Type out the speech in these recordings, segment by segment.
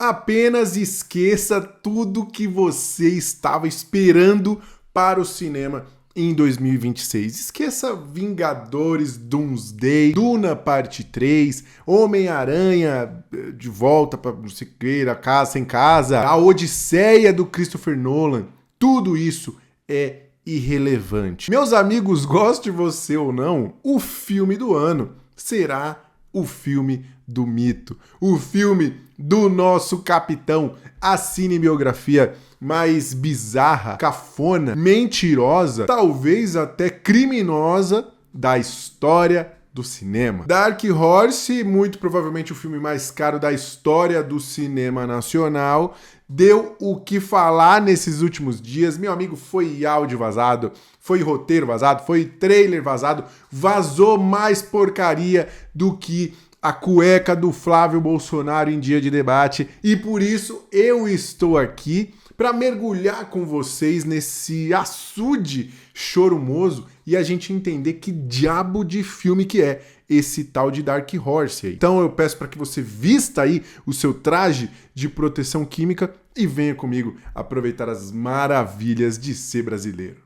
Apenas esqueça tudo que você estava esperando para o cinema em 2026. Esqueça Vingadores, Doomsday, Duna Parte 3, Homem-Aranha de volta para não sei o que, a casa sem casa, a Odisseia do Christopher Nolan. Tudo isso é irrelevante. Meus amigos, goste você ou não, o filme do ano será o filme do mito, o filme do nosso capitão, a cinebiografia mais bizarra, cafona, mentirosa, talvez até criminosa da história do cinema. Dark Horse, muito provavelmente o filme mais caro da história do cinema nacional, deu o que falar nesses últimos dias. Meu amigo, foi áudio vazado, foi roteiro vazado, foi trailer vazado, vazou mais porcaria do que a cueca do Flávio Bolsonaro em dia de debate, e por isso eu estou aqui para mergulhar com vocês nesse açude chorumoso e a gente entender que diabo de filme que é esse tal de Dark Horse aí. Então eu peço para que você vista aí o seu traje de proteção química e venha comigo aproveitar as maravilhas de ser brasileiro.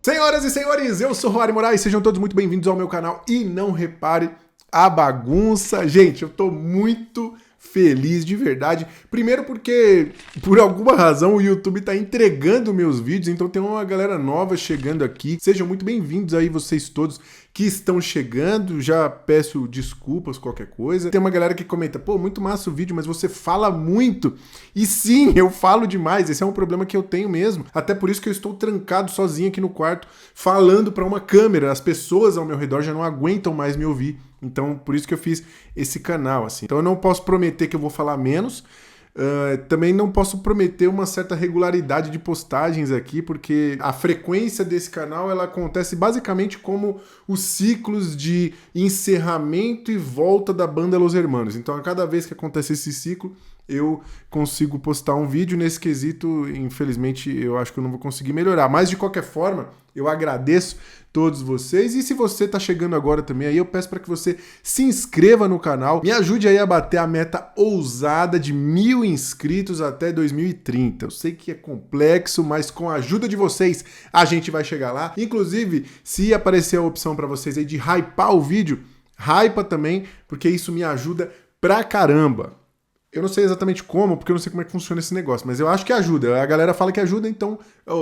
Senhoras e senhores, eu sou Roari Moraes, sejam todos muito bem-vindos ao meu canal e não repare a bagunça. Gente, eu tô muito feliz de verdade. Primeiro porque, por alguma razão, o YouTube tá entregando meus vídeos, então tem uma galera nova chegando aqui. Sejam muito bem-vindos aí vocês todos que estão chegando. Já peço desculpas, qualquer coisa. Tem uma galera que comenta, pô, muito massa o vídeo, mas você fala muito. E sim, eu falo demais. Esse é um problema que eu tenho mesmo. Até por isso que eu estou trancado sozinho aqui no quarto, falando para uma câmera. As pessoas ao meu redor já não aguentam mais me ouvir. Então, por isso que eu fiz esse canal, assim. Então, eu não posso prometer que eu vou falar menos. Também não posso prometer uma certa regularidade de postagens aqui, porque a frequência desse canal, ela acontece basicamente como os ciclos de encerramento e volta da banda Los Hermanos. Então, a cada vez que acontece esse ciclo, eu consigo postar um vídeo. Nesse quesito, infelizmente, eu acho que eu não vou conseguir melhorar. Mas, de qualquer forma, eu agradeço todos vocês. E se você tá chegando agora também aí, eu peço para que você se inscreva no canal. Me ajude aí a bater a meta ousada de 1000 inscritos até 2030. Eu sei que é complexo, mas com a ajuda de vocês, a gente vai chegar lá. Inclusive, se aparecer a opção para vocês aí de hypar o vídeo, hypa também, porque isso me ajuda pra caramba. Eu não sei exatamente como, porque eu não sei como é que funciona esse negócio, mas eu acho que ajuda. A galera fala que ajuda, então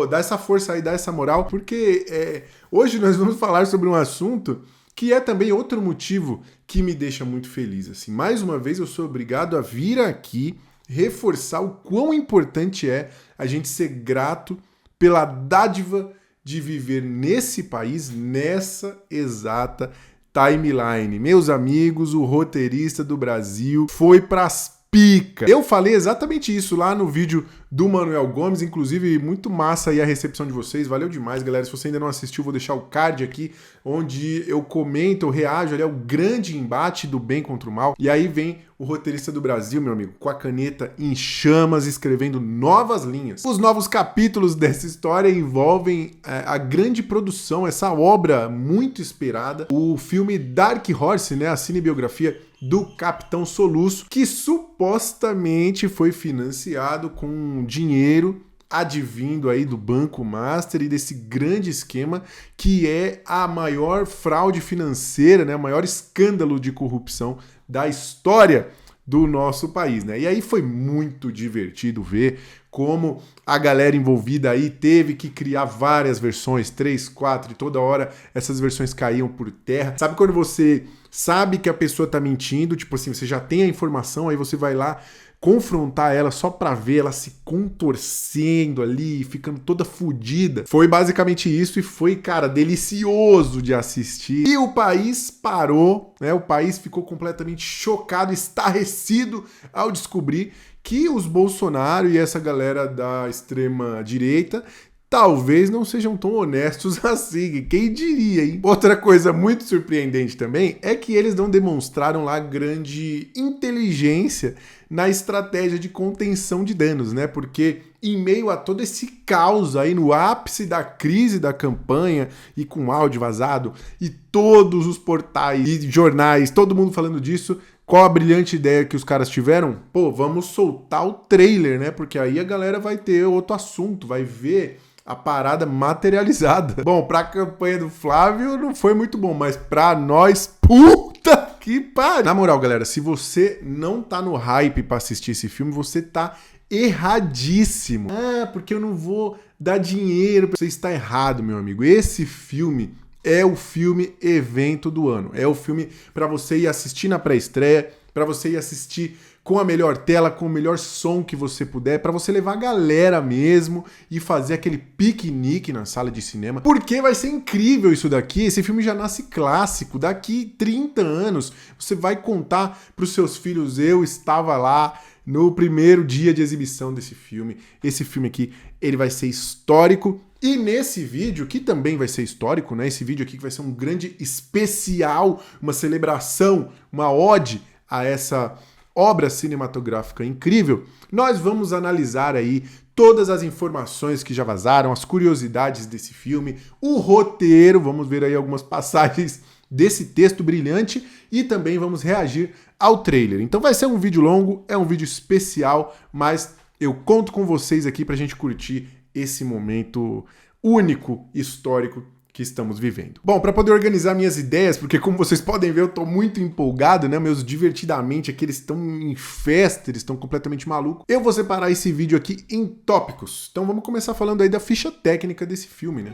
dá essa força aí, dá essa moral, porque hoje nós vamos falar sobre um assunto que é também outro motivo que me deixa muito feliz. Assim, mais uma vez eu sou obrigado a vir aqui reforçar o quão importante é a gente ser grato pela dádiva de viver nesse país, nessa exata timeline. Meus amigos, o roteirista do Brasil foi pras pica. Eu falei exatamente isso lá no vídeo do Manuel Gomes, inclusive muito massa aí a recepção de vocês, valeu demais, galera. Se você ainda não assistiu, vou deixar o card aqui, onde eu comento, eu reajo ali ao grande embate do bem contra o mal. E aí vem o roteirista do Brasil, meu amigo, com a caneta em chamas, escrevendo novas linhas. Os novos capítulos dessa história envolvem a grande produção, essa obra muito esperada, o filme Dark Horse, né, a cinebiografia do Capitão Soluço, que supostamente foi financiado com dinheiro advindo aí do Banco Master e desse grande esquema que é a maior fraude financeira, né, o maior escândalo de corrupção da história do nosso país, né? E aí foi muito divertido ver como a galera envolvida aí teve que criar várias versões, 3, 4, e toda hora essas versões caíam por terra. Sabe quando você sabe que a pessoa tá mentindo, tipo assim, você já tem a informação, aí você vai lá confrontar ela só pra ver ela se contorcendo ali, ficando toda fodida. Foi basicamente isso e foi, cara, delicioso de assistir. E o país parou, né? O país ficou completamente chocado, estarrecido ao descobrir que os Bolsonaro e essa galera da extrema direita talvez não sejam tão honestos assim, quem diria, hein? Outra coisa muito surpreendente também é que eles não demonstraram lá grande inteligência na estratégia de contenção de danos, né? Porque em meio a todo esse caos aí, no ápice da crise da campanha e com áudio vazado e todos os portais e jornais, todo mundo falando disso, Qual a brilhante ideia que os caras tiveram? Pô, vamos soltar o trailer, né? Porque aí a galera vai ter outro assunto, vai ver a parada materializada. Bom, pra campanha do Flávio não foi muito bom, mas pra nós, puta que pariu! Na moral, galera, se você não tá no hype pra assistir esse filme, você tá erradíssimo. Ah, porque eu não vou dar dinheiro. Você está errado, meu amigo. Esse filme é o filme evento do ano. É o filme para você ir assistir na pré-estreia, para você ir assistir com a melhor tela, com o melhor som que você puder, para você levar a galera mesmo e fazer aquele piquenique na sala de cinema. Porque vai ser incrível isso daqui. Esse filme já nasce clássico. Daqui 30 anos, você vai contar para os seus filhos: eu estava lá no primeiro dia de exibição desse filme. Esse filme aqui, ele vai ser histórico. E nesse vídeo, que também vai ser histórico, né? Esse vídeo aqui que vai ser um grande especial, uma celebração, uma ode a essa obra cinematográfica incrível, nós vamos analisar aí todas as informações que já vazaram, as curiosidades desse filme, o roteiro, vamos ver aí algumas passagens desse texto brilhante e também vamos reagir ao trailer. Então vai ser um vídeo longo, é um vídeo especial, mas eu conto com vocês aqui pra gente curtir esse momento único, histórico que estamos vivendo. Bom, para poder organizar minhas ideias, porque como vocês podem ver, eu tô muito empolgado, né? Meus divertidamente aqui, eles estão em festa, eles estão completamente malucos. Eu vou separar esse vídeo aqui em tópicos. Então vamos começar falando aí da ficha técnica desse filme, né?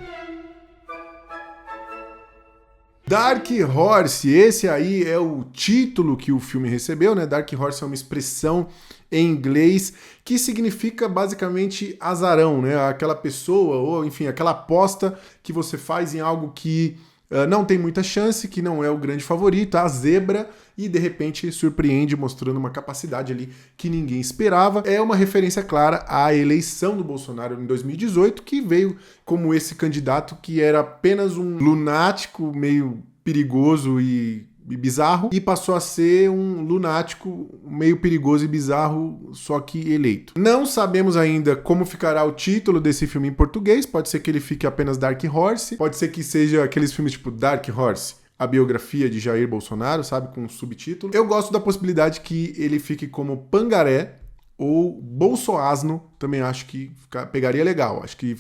Dark Horse, esse aí é o título que o filme recebeu, né? Dark Horse é uma expressão em inglês que significa basicamente azarão, né? Aquela pessoa, ou enfim, aquela aposta que você faz em algo que não tem muita chance, que não é o grande favorito, a zebra, e de repente surpreende mostrando uma capacidade ali que ninguém esperava. É uma referência clara à eleição do Bolsonaro em 2018, que veio como esse candidato que era apenas um lunático meio perigoso e bizarro, e passou a ser um lunático meio perigoso e bizarro, só que eleito. Não sabemos ainda como ficará o título desse filme em português, pode ser que ele fique apenas Dark Horse, pode ser que seja aqueles filmes tipo Dark Horse, a biografia de Jair Bolsonaro, sabe, com um subtítulo. Eu gosto da possibilidade que ele fique como Pangaré ou Bolsoasno, também acho que pegaria legal, acho que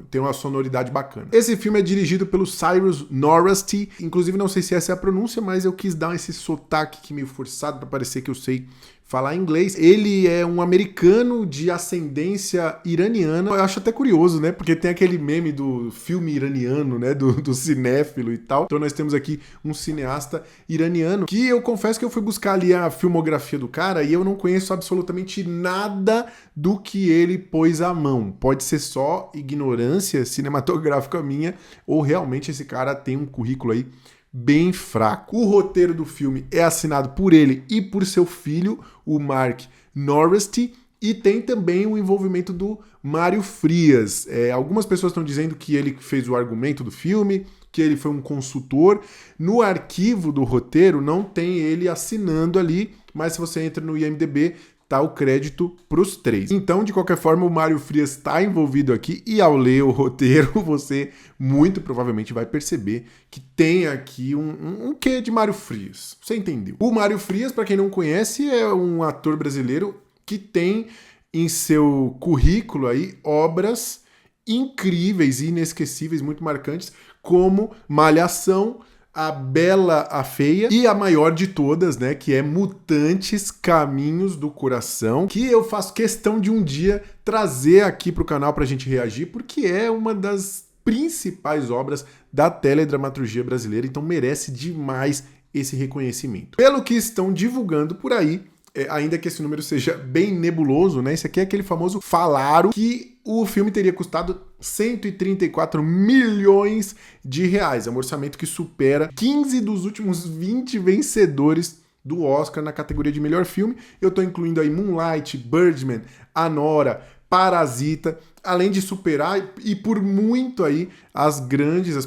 tem uma sonoridade bacana. Esse filme é dirigido pelo Cyrus Norasty, inclusive não sei se essa é a pronúncia, mas eu quis dar esse sotaque aqui meio forçado para parecer que eu sei falar inglês. Ele é um americano de ascendência iraniana. Eu acho até curioso, né? Porque tem aquele meme do filme iraniano, né? Do cinéfilo e tal. Então nós temos aqui um cineasta iraniano que eu confesso que eu fui buscar ali a filmografia do cara e eu não conheço absolutamente nada do que ele pôs à mão. Pode ser só ignorância cinematográfica minha ou realmente esse cara tem um currículo aí bem fraco. O roteiro do filme é assinado por ele e por seu filho, o Mark Norasty, e tem também o envolvimento do Mário Frias. Algumas pessoas estão dizendo que ele fez o argumento do filme, que ele foi um consultor. No arquivo do roteiro não tem ele assinando ali, mas se você entra no IMDb, tá o crédito para os três. Então, de qualquer forma, o Mário Frias está envolvido aqui e ao ler o roteiro, você muito provavelmente vai perceber que tem aqui um quê de Mário Frias. Você entendeu? O Mário Frias, para quem não conhece, é um ator brasileiro que tem em seu currículo aí obras incríveis e inesquecíveis, muito marcantes, como Malhação, A Bela, a Feia e a maior de todas, né, que é Mutantes Caminhos do Coração, que eu faço questão de um dia trazer aqui pro canal pra gente reagir, porque é uma das principais obras da teledramaturgia brasileira, então merece demais esse reconhecimento. Pelo que estão divulgando por aí, ainda que esse número seja bem nebuloso, né, esse aqui é aquele famoso falaram que o filme teria custado 134 milhões de reais. É um orçamento que supera 15 dos últimos 20 vencedores do Oscar na categoria de melhor filme. Eu tô incluindo aí Moonlight, Birdman, Anora, Parasita, além de superar e por muito aí as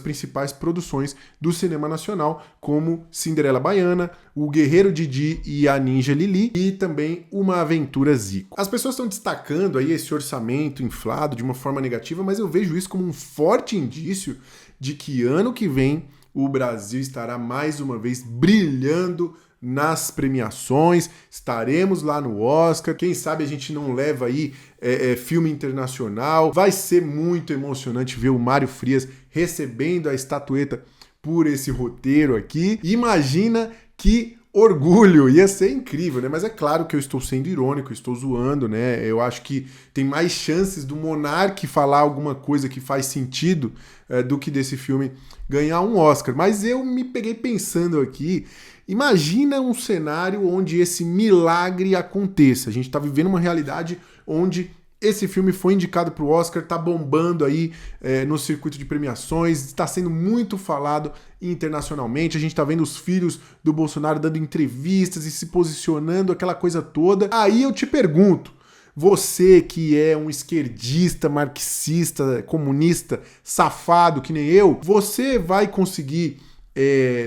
principais produções do cinema nacional, como Cinderela Baiana, O Guerreiro Didi e a Ninja Lili, e também Uma Aventura Zico. As pessoas estão destacando aí esse orçamento inflado de uma forma negativa, mas eu vejo isso como um forte indício de que ano que vem o Brasil estará mais uma vez brilhando nas premiações, estaremos lá no Oscar, quem sabe a gente não leva aí filme internacional, vai ser muito emocionante ver o Mário Frias recebendo a estatueta por esse roteiro aqui. Imagina que orgulho, ia ser incrível, né? Mas é claro que eu estou sendo irônico, eu estou zoando, né? Eu acho que tem mais chances do Monark falar alguma coisa que faz sentido do que desse filme ganhar um Oscar. Mas eu me peguei pensando aqui, imagina um cenário onde esse milagre aconteça. A gente está vivendo uma realidade onde esse filme foi indicado para o Oscar, tá bombando aí no circuito de premiações, está sendo muito falado internacionalmente, a gente tá vendo os filhos do Bolsonaro dando entrevistas e se posicionando, aquela coisa toda. Aí eu te pergunto, você que é um esquerdista, marxista, comunista, safado que nem eu, você vai conseguir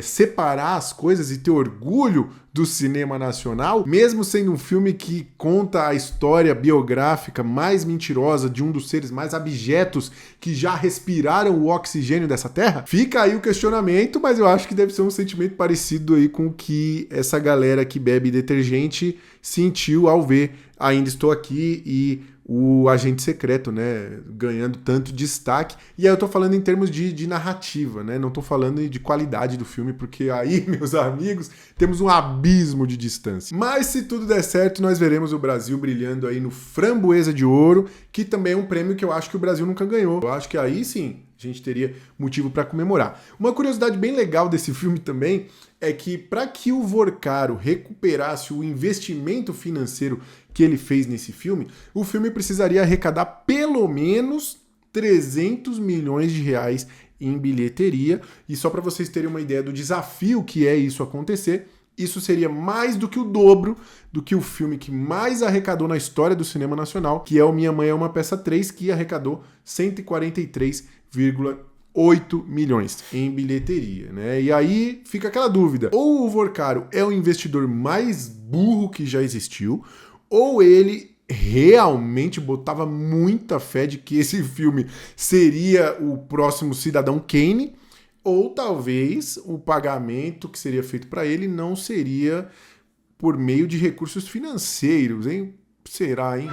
separar as coisas e ter orgulho do cinema nacional, mesmo sendo um filme que conta a história biográfica mais mentirosa de um dos seres mais abjetos que já respiraram o oxigênio dessa terra? Fica aí o questionamento, mas eu acho que deve ser um sentimento parecido aí com o que essa galera que bebe detergente sentiu ao ver Ainda Estou Aqui e o Agente Secreto, né, ganhando tanto destaque. E aí eu tô falando em termos de narrativa, né, não tô falando de qualidade do filme, porque aí, meus amigos, temos um abismo de distância. Mas se tudo der certo, nós veremos o Brasil brilhando aí no Framboesa de Ouro, que também é um prêmio que eu acho que o Brasil nunca ganhou. Eu acho que aí sim a gente teria motivo para comemorar. Uma curiosidade bem legal desse filme também é que para que o Vorcaro recuperasse o investimento financeiro que ele fez nesse filme, o filme precisaria arrecadar pelo menos 300 milhões de reais em bilheteria. E só para vocês terem uma ideia do desafio que é isso acontecer, isso seria mais do que o dobro do que o filme que mais arrecadou na história do cinema nacional, que é o Minha Mãe é uma Peça 3, que arrecadou 143,8 milhões em bilheteria, né? E aí fica aquela dúvida, ou o Vorcaro é o investidor mais burro que já existiu, ou ele realmente botava muita fé de que esse filme seria o próximo Cidadão Kane, ou talvez o pagamento que seria feito para ele não seria por meio de recursos financeiros, hein? Será, hein?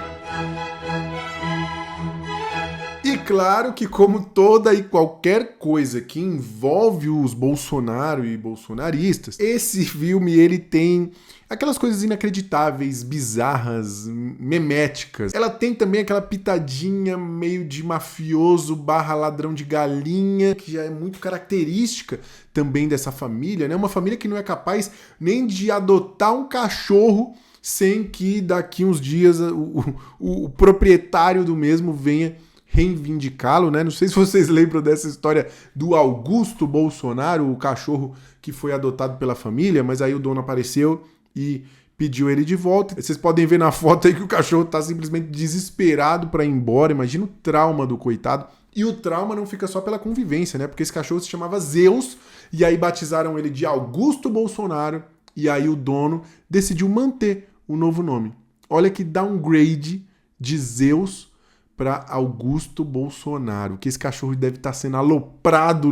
E claro que, como toda e qualquer coisa que envolve os Bolsonaro e bolsonaristas, esse filme ele tem aquelas coisas inacreditáveis, bizarras, meméticas. Ela tem também aquela pitadinha meio de mafioso barra ladrão de galinha, que já é muito característica também dessa família, né? Uma família que não é capaz nem de adotar um cachorro sem que daqui uns dias o proprietário do mesmo venha reivindicá-lo, né? Não sei se vocês lembram dessa história do Augusto Bolsonaro, o cachorro que foi adotado pela família, mas aí o dono apareceu e pediu ele de volta. Vocês podem ver na foto aí que o cachorro tá simplesmente desesperado para ir embora. Imagina o trauma do coitado. E o trauma não fica só pela convivência, né? Porque esse cachorro se chamava Zeus e aí batizaram ele de Augusto Bolsonaro e aí o dono decidiu manter o novo nome. Olha que downgrade de Zeus para Augusto Bolsonaro, que esse cachorro deve estar sendo aloprado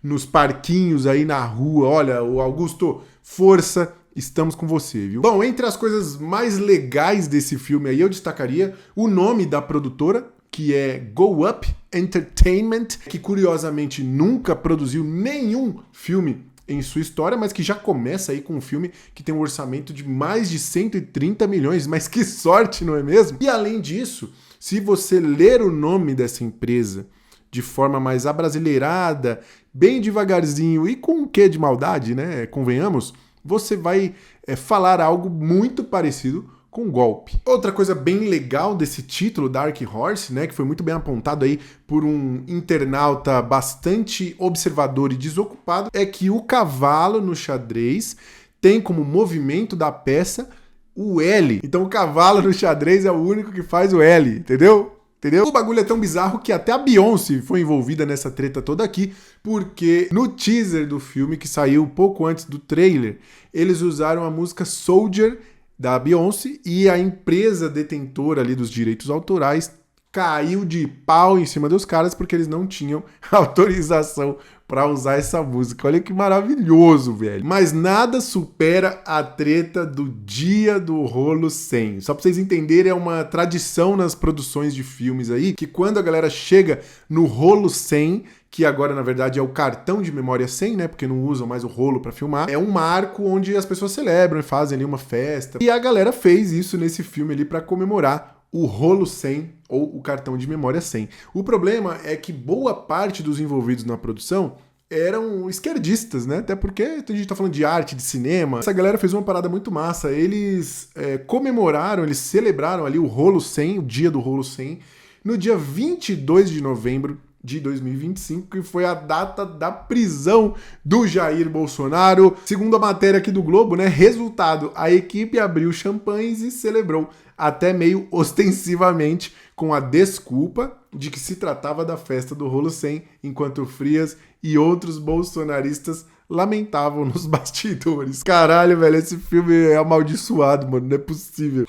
nos parquinhos aí na rua. Olha, o Augusto, força, estamos com você, viu? Bom, entre as coisas mais legais desse filme aí, eu destacaria o nome da produtora, que é Go Up Entertainment, que curiosamente nunca produziu nenhum filme em sua história, mas que já começa aí com um filme que tem um orçamento de mais de 130 milhões, mas que sorte, não é mesmo? E além disso, se você ler o nome dessa empresa de forma mais abrasileirada, bem devagarzinho e com um quê de maldade, né? Convenhamos, você vai falar algo muito parecido com golpe. Outra coisa bem legal desse título, Dark Horse, né, que foi muito bem apontado aí por um internauta bastante observador e desocupado, é que o cavalo no xadrez tem como movimento da peça o L. Então o cavalo no xadrez é o único que faz o L, entendeu? Entendeu? O bagulho é tão bizarro que até a Beyoncé foi envolvida nessa treta toda aqui, porque no teaser do filme, que saiu pouco antes do trailer, eles usaram a música Soldier da Beyoncé e a empresa detentora ali dos direitos autorais caiu de pau em cima dos caras porque eles não tinham autorização pra usar essa música. Olha que maravilhoso, velho. Mas nada supera a treta do dia do rolo 100. Só pra vocês entenderem, é uma tradição nas produções de filmes aí, que quando a galera chega no rolo 100, que agora na verdade é o cartão de memória 100, né, porque não usam mais o rolo pra filmar, é um marco onde as pessoas celebram e fazem ali uma festa. E a galera fez isso nesse filme ali pra comemorar o rolo 100 ou o cartão de memória 100. O problema é que boa parte dos envolvidos na produção eram esquerdistas, né? Até porque a gente tá falando de arte, de cinema. Essa galera fez uma parada muito massa. Eles comemoraram, eles celebraram ali o rolo 100, o dia do rolo 100, no dia 22 de novembro de 2025, que foi a data da prisão do Jair Bolsonaro. Segundo a matéria aqui do Globo, né? Resultado, a equipe abriu champanhes e celebrou até meio ostensivamente com a desculpa de que se tratava da festa do rolo 100, enquanto Frias e outros bolsonaristas lamentavam nos bastidores. Caralho, velho, esse filme é amaldiçoado, mano, não é possível.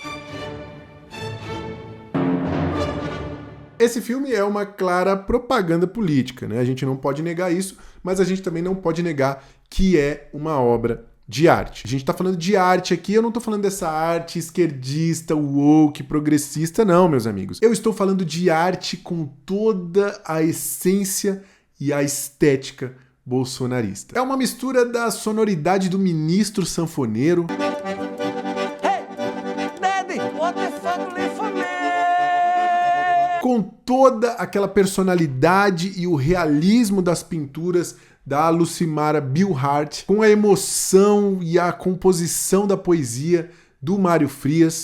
Esse filme é uma clara propaganda política, né? A gente não pode negar isso, mas a gente também não pode negar que é uma obra de arte. A gente tá falando de arte aqui, eu não tô falando dessa arte esquerdista, woke, progressista, não, meus amigos. Eu estou falando de arte com toda a essência e a estética bolsonarista. É uma mistura da sonoridade do ministro sanfoneiro, com toda aquela personalidade e o realismo das pinturas da Lucimara Bilhart, com a emoção e a composição da poesia do Mário Frias.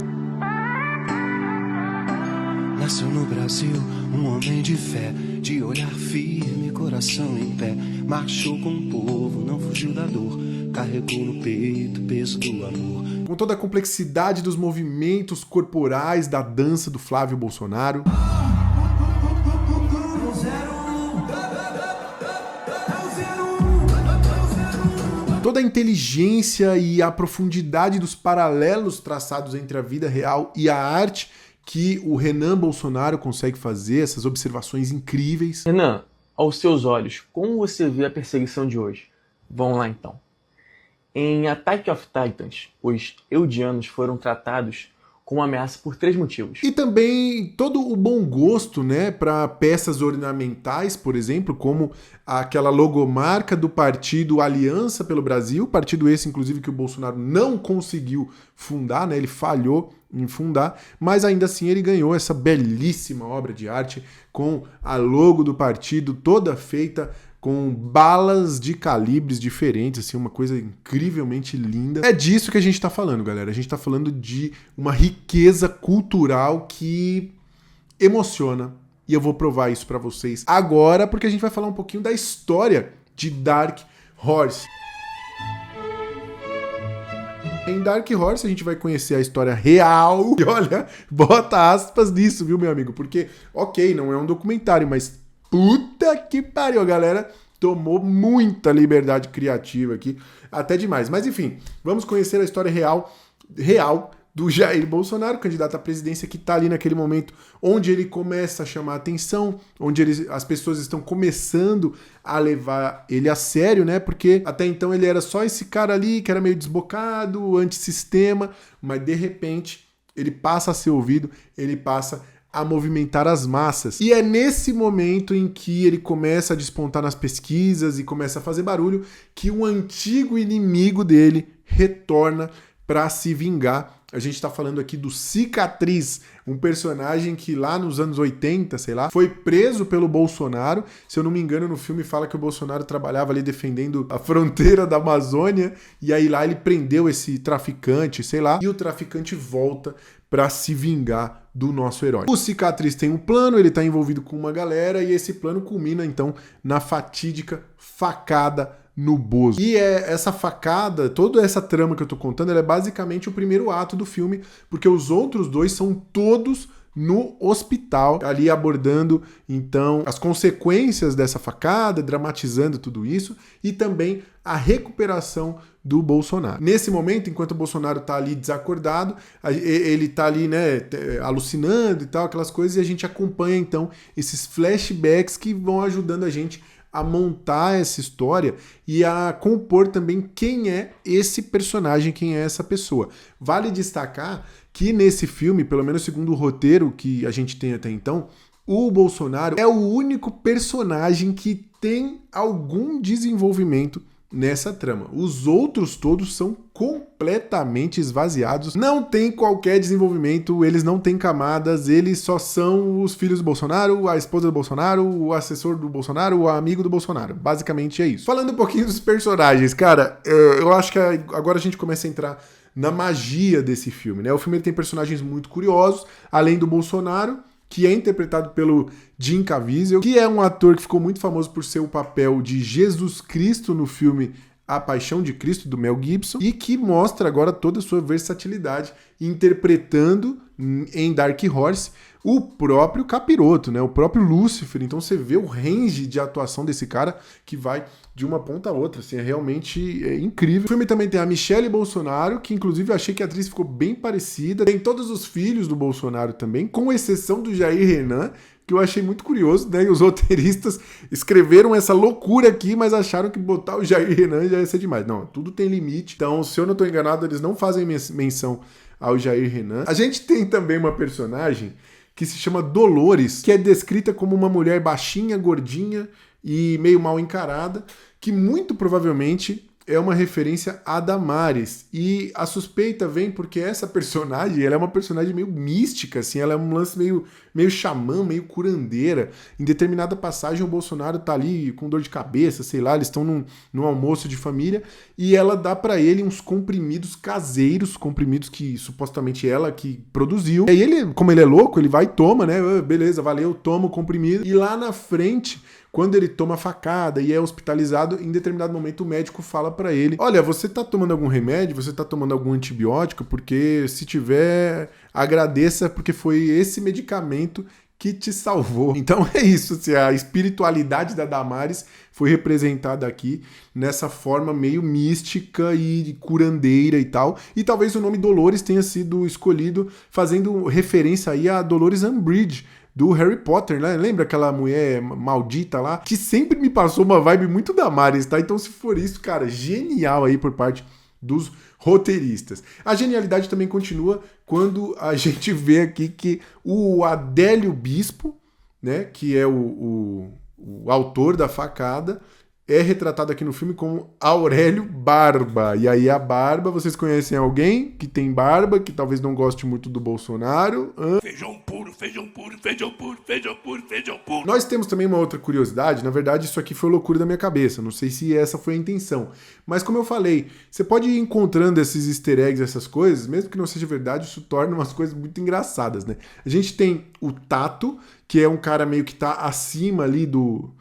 Nasceu no Brasil um homem de fé, de olhar firme, coração em pé. Marchou com o povo, não fugiu da dor, carregou no peito o peso do amor. Com toda a complexidade dos movimentos corporais da dança do Flávio Bolsonaro. Toda a inteligência e a profundidade dos paralelos traçados entre a vida real e a arte que o Renan Bolsonaro consegue fazer, essas observações incríveis. Renan, aos seus olhos, como você vê a perseguição de hoje? Vamos lá então. Em Attack of Titans, os Eldianos foram tratados como ameaça por 3 motivos. E também todo o bom gosto, né, para peças ornamentais, por exemplo, como aquela logomarca do partido Aliança pelo Brasil, partido esse, inclusive, que o Bolsonaro não conseguiu fundar, né, ele falhou em fundar, mas ainda assim ele ganhou essa belíssima obra de arte com a logo do partido toda feita com balas de calibres diferentes, assim, uma coisa incrivelmente linda. É disso que a gente tá falando, galera. A gente tá falando de uma riqueza cultural que emociona. E eu vou provar isso pra vocês agora, porque a gente vai falar um pouquinho da história de Dark Horse. Em Dark Horse a gente vai conhecer a história real. E olha, bota aspas nisso, viu, meu amigo? Porque, ok, não é um documentário, mas puta que pariu, a galera tomou muita liberdade criativa aqui, até demais. Mas enfim, vamos conhecer a história real do Jair Bolsonaro, candidato à presidência, que tá ali naquele momento onde ele começa a chamar a atenção, onde as pessoas estão começando a levar ele a sério, né? Porque até então ele era só esse cara ali que era meio desbocado, antissistema, mas de repente ele passa a ser ouvido, ele passa a movimentar as massas. E é nesse momento em que ele começa a despontar nas pesquisas e começa a fazer barulho que um antigo inimigo dele retorna para se vingar. A gente está falando aqui do Cicatriz, um personagem que lá nos anos 80, sei lá, foi preso pelo Bolsonaro. Se eu não me engano, no filme fala que o Bolsonaro trabalhava ali defendendo a fronteira da Amazônia, e aí lá ele prendeu esse traficante, sei lá, e o traficante volta para se vingar do nosso herói. O Cicatriz tem um plano, ele tá envolvido com uma galera, e esse plano culmina então na fatídica facada no Bozo. E essa facada, toda essa trama que eu tô contando, ela é basicamente o primeiro ato do filme, porque os outros dois são todos no hospital, ali abordando então as consequências dessa facada, dramatizando tudo isso, e também a recuperação do Bolsonaro. Nesse momento, enquanto o Bolsonaro tá ali desacordado, ele tá ali, né, alucinando e tal, aquelas coisas, e a gente acompanha então esses flashbacks que vão ajudando a gente a montar essa história e a compor também quem é esse personagem, quem é essa pessoa. Vale destacar que nesse filme, pelo menos segundo o roteiro que a gente tem até então, o Bolsonaro é o único personagem que tem algum desenvolvimento nessa trama. Os outros todos são completamente esvaziados, não tem qualquer desenvolvimento, eles não têm camadas, eles só são os filhos do Bolsonaro, a esposa do Bolsonaro, o assessor do Bolsonaro, o amigo do Bolsonaro. Basicamente é isso. Falando um pouquinho dos personagens, cara, eu acho que agora a gente começa a entrar na magia desse filme, né? O filme tem personagens muito curiosos, além do Bolsonaro, que é interpretado pelo Jim Caviezel, que é um ator que ficou muito famoso por ser o papel de Jesus Cristo no filme A Paixão de Cristo, do Mel Gibson, e que mostra agora toda a sua versatilidade interpretando em Dark Horse o próprio Capiroto, né? O próprio Lúcifer. Então você vê o range de atuação desse cara que vai de uma ponta a outra, assim, é realmente incrível. O filme também tem a Michelle Bolsonaro, que inclusive eu achei que a atriz ficou bem parecida. Tem todos os filhos do Bolsonaro também, com exceção do Jair Renan, que eu achei muito curioso, né? E os roteiristas escreveram essa loucura aqui, mas acharam que botar o Jair Renan já ia ser demais. Não, tudo tem limite. Então, se eu não estou enganado, eles não fazem menção ao Jair Renan. A gente tem também uma personagem que se chama Dolores, que é descrita como uma mulher baixinha, gordinha e meio mal encarada, que muito provavelmente é uma referência a Damares. E a suspeita vem porque essa personagem, ela é uma personagem meio mística, assim, ela é um lance meio xamã, meio curandeira. Em determinada passagem, o Bolsonaro tá ali com dor de cabeça, sei lá, eles estão num almoço de família, e ela dá pra ele uns comprimidos caseiros, comprimidos que supostamente ela que produziu. E aí ele, como ele é louco, ele vai e toma, né? Beleza, valeu, toma o comprimido. E lá na frente, quando ele toma facada e é hospitalizado, em determinado momento o médico fala pra ele: olha, você tá tomando algum remédio, você tá tomando algum antibiótico, porque se tiver, agradeça, porque foi esse medicamento que te salvou. Então é isso, assim, a espiritualidade da Damares foi representada aqui nessa forma meio mística e curandeira e tal. E talvez o nome Dolores tenha sido escolhido fazendo referência aí a Dolores Umbridge, do Harry Potter, né? Lembra aquela mulher maldita lá? Que sempre me passou uma vibe muito Damares, tá? Então, se for isso, cara, genial aí por parte dos roteiristas. A genialidade também continua quando a gente vê aqui que o Adélio Bispo, né, que é o autor da facada, é retratado aqui no filme como Aurélio Barba. E aí a Barba, vocês conhecem alguém que tem barba, que talvez não goste muito do Bolsonaro? Feijão puro, feijão puro, feijão puro, feijão puro, feijão puro. Nós temos também uma outra curiosidade, na verdade isso aqui foi loucura da minha cabeça, não sei se essa foi a intenção. Mas como eu falei, você pode ir encontrando esses easter eggs, essas coisas, mesmo que não seja verdade, isso torna umas coisas muito engraçadas, né? A gente tem o Tato, que é um cara meio que tá acima ali do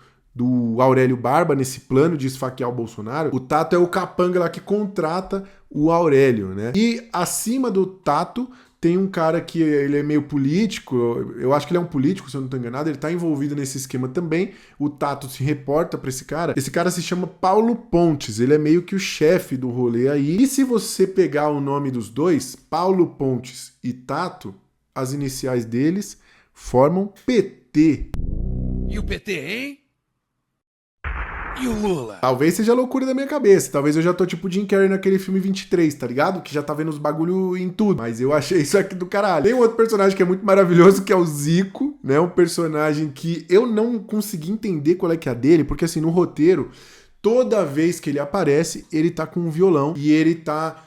Aurélio Barba, nesse plano de esfaquear o Bolsonaro. O Tato é o capanga lá que contrata o Aurélio, né? E acima do Tato tem um cara que ele é meio político, eu acho que ele é um político, se eu não estou enganado, ele está envolvido nesse esquema também. O Tato se reporta para esse cara se chama Paulo Pontes, ele é meio que o chefe do rolê aí. E se você pegar o nome dos dois, Paulo Pontes e Tato, as iniciais deles formam PT. E o PT, hein? E o Lula? Talvez seja loucura da minha cabeça. Talvez eu já tô tipo Jim Carrey naquele filme 23, tá ligado? Que já tá vendo os bagulho em tudo. Mas eu achei isso aqui do caralho. Tem um outro personagem que é muito maravilhoso, que é o Zico, né? Um personagem que eu não consegui entender qual é que é a dele, porque assim, no roteiro, toda vez que ele aparece, ele tá com um violão e ele tá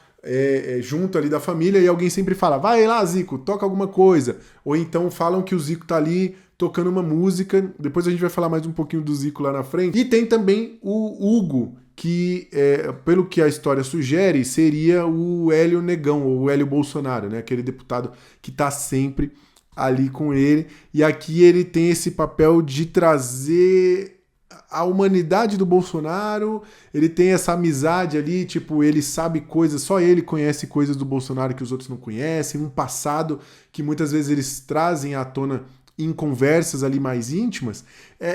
junto ali da família e alguém sempre fala: vai lá, Zico, toca alguma coisa. Ou então falam que o Zico tá ali tocando uma música. Depois a gente vai falar mais um pouquinho do Zico lá na frente. E tem também o Hugo, que, pelo que a história sugere, seria o Hélio Negão, ou o Hélio Bolsonaro, né? Aquele deputado que tá sempre ali com ele. E aqui ele tem esse papel de trazer a humanidade do Bolsonaro, ele tem essa amizade ali, tipo, ele sabe coisas, só ele conhece coisas do Bolsonaro que os outros não conhecem, um passado que muitas vezes eles trazem à tona em conversas ali mais íntimas,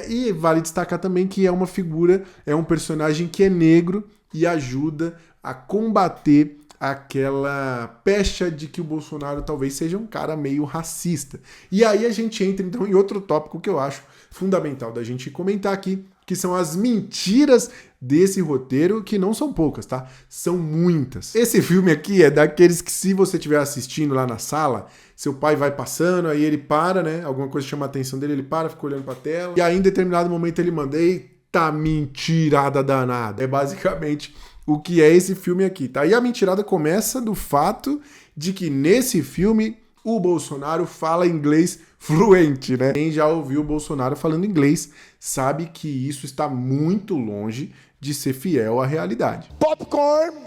e vale destacar também que é uma figura, é um personagem que é negro e ajuda a combater aquela pecha de que o Bolsonaro talvez seja um cara meio racista. E aí a gente entra então em outro tópico que eu acho fundamental da gente comentar aqui, que são as mentiras desse roteiro, que não são poucas, tá? São muitas. Esse filme aqui é daqueles que, se você estiver assistindo lá na sala, seu pai vai passando, aí ele para, né? Alguma coisa chama a atenção dele, ele para, fica olhando pra tela, e aí em determinado momento ele manda, eita mentirada danada. É basicamente o que é esse filme aqui, tá? E a mentirada começa do fato de que nesse filme o Bolsonaro fala inglês fluente, né? Quem já ouviu o Bolsonaro falando inglês sabe que isso está muito longe de ser fiel à realidade. Popcorn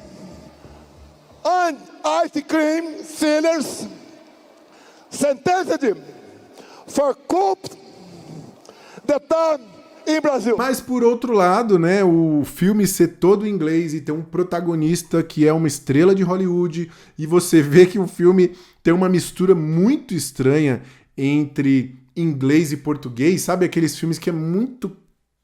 and ice cream sellers sentenced for coup d'etat em Brasil. Mas por outro lado, né, o filme ser todo em inglês e ter um protagonista que é uma estrela de Hollywood, e você vê que o filme tem uma mistura muito estranha entre inglês e português, sabe aqueles filmes que é muito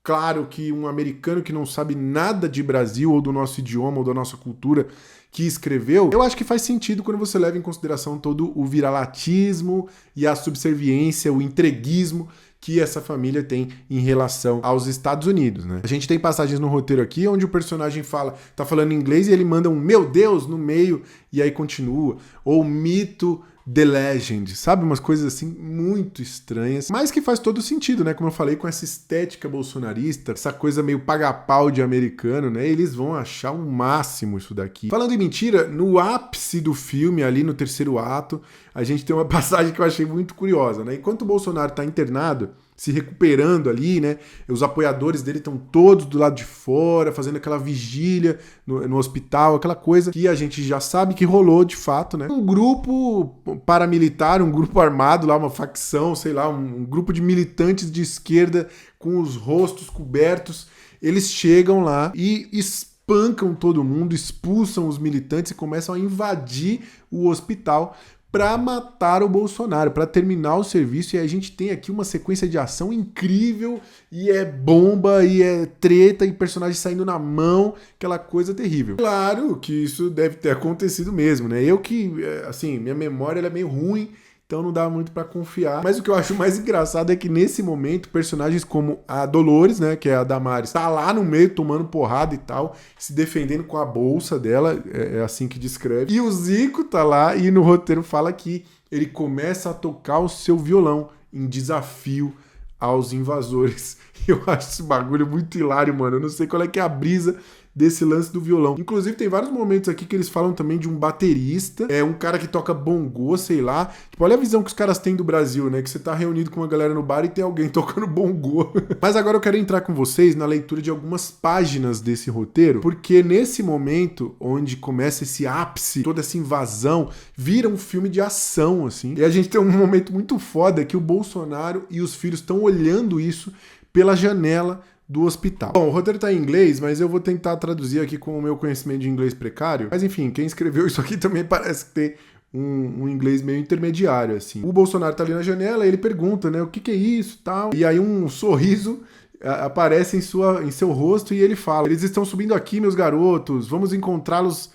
claro que um americano que não sabe nada de Brasil ou do nosso idioma ou da nossa cultura que escreveu, eu acho que faz sentido quando você leva em consideração todo o viralatismo e a subserviência, o entreguismo que essa família tem em relação aos Estados Unidos, né? A gente tem passagens no roteiro aqui onde o personagem tá falando inglês e ele manda um meu Deus no meio e aí continua. Ou mito The Legend, sabe? Umas coisas assim muito estranhas, mas que faz todo sentido, né? Como eu falei, com essa estética bolsonarista, essa coisa meio paga-pau de americano, né? Eles vão achar um máximo isso daqui. Falando em mentira, no ápice do filme, ali no terceiro ato, a gente tem uma passagem que eu achei muito curiosa, né? Enquanto o Bolsonaro tá internado, se recuperando ali, né? Os apoiadores dele estão todos do lado de fora, fazendo aquela vigília no hospital, aquela coisa que a gente já sabe que rolou de fato, né? Um grupo paramilitar, um grupo armado lá, uma facção, sei lá, um grupo de militantes de esquerda com os rostos cobertos, eles chegam lá e espancam todo mundo, expulsam os militantes e começam a invadir o hospital para matar o Bolsonaro, para terminar o serviço. E a gente tem aqui uma sequência de ação incrível, e é bomba, e é treta, e personagens saindo na mão, aquela coisa terrível. Claro que isso deve ter acontecido mesmo, né? Eu que, assim, minha memória ela é meio ruim, então não dá muito pra confiar. Mas o que eu acho mais engraçado é que nesse momento, personagens como a Dolores, né, que é a Damares, tá lá no meio tomando porrada e tal, se defendendo com a bolsa dela, é assim que descreve. E o Zico tá lá e no roteiro fala que ele começa a tocar o seu violão em desafio aos invasores. Eu acho esse bagulho muito hilário, mano. Eu não sei qual é que é a brisa desse lance do violão. Inclusive, tem vários momentos aqui que eles falam também de um baterista, um cara que toca bongô, sei lá. Tipo, olha a visão que os caras têm do Brasil, né? Que você tá reunido com uma galera no bar e tem alguém tocando bongô. Mas agora eu quero entrar com vocês na leitura de algumas páginas desse roteiro, porque nesse momento onde começa esse ápice, toda essa invasão, vira um filme de ação, assim. E a gente tem um momento muito foda que o Bolsonaro e os filhos estão olhando isso pela janela do hospital. Bom, o roteiro tá em inglês, mas eu vou tentar traduzir aqui com o meu conhecimento de inglês precário. Mas enfim, quem escreveu isso aqui também parece ter um inglês meio intermediário, assim. O Bolsonaro tá ali na janela e ele pergunta, né, o que é isso, tal. E aí um sorriso aparece em seu rosto e ele fala: eles estão subindo aqui, meus garotos, vamos encontrá-los